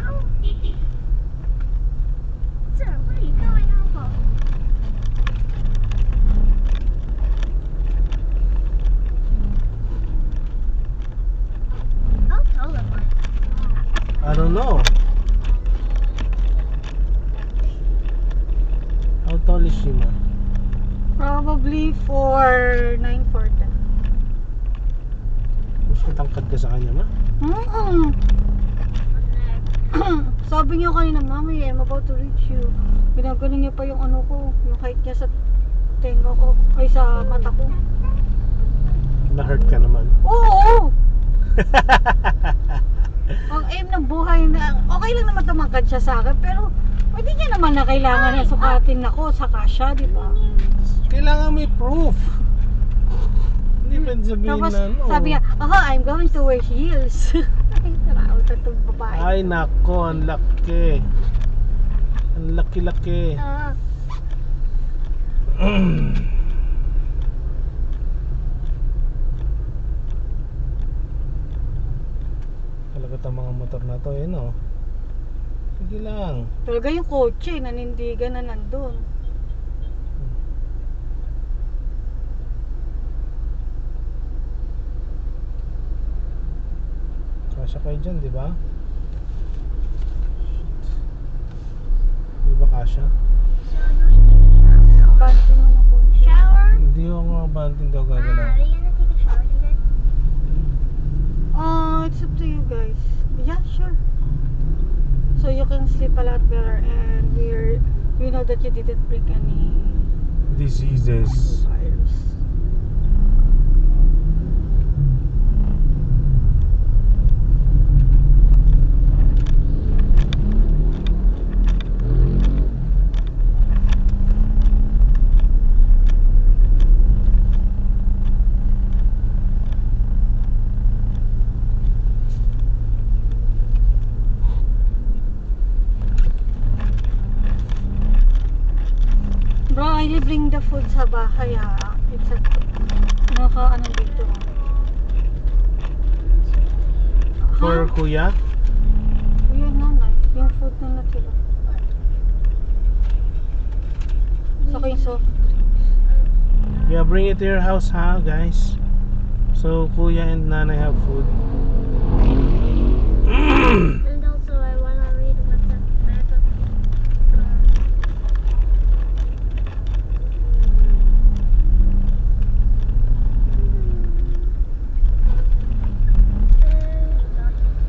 now? Sir, where are you going, Uncle? How tall am I? I don't know. How tall is she, ma? Probably 4'9", 4'10". Mas matangkad ka sa kanya, ma? Sabi niya kanina, Mami, I'm about to reach you. Ginagano niya pa yung ano ko, yung height niya sa tenga ko, ay sa mata ko. Na-hurt ka naman. Oo! Ang aim ng buhay na, okay lang naman tumangkad siya sa akin, pero pwede niya naman na kailangan na sukatin ako sa kasya, di ba? Kailangan may proof. Hindi pwede sabihin Tapos na ano. sabi niya, I'm going to wear heels. Ay, taraot na itong babae. Ay nako, ang laki. Ang laki-laki. Talaga ang mga motor na to, eh no? Sige lang. Talaga yung kotse, nanindigan na nandun. Kasya kayo dyan, di ba? Di ba kasya? Banting mo na kotse. Shower? Hindi ako nga banting daw gagalaw. Are you gonna take a shower today? It's up to you guys. Yeah, sure. So you can sleep a lot better and we know that you didn't bring any Diseases. virus. Bro, I will bring the food sa bahay ha. It's a ano dito. For kuya? Yun nanay, yung food na natira. Saka yung soft. Yeah, bring it to your house ha, guys. So kuya and nanay have food.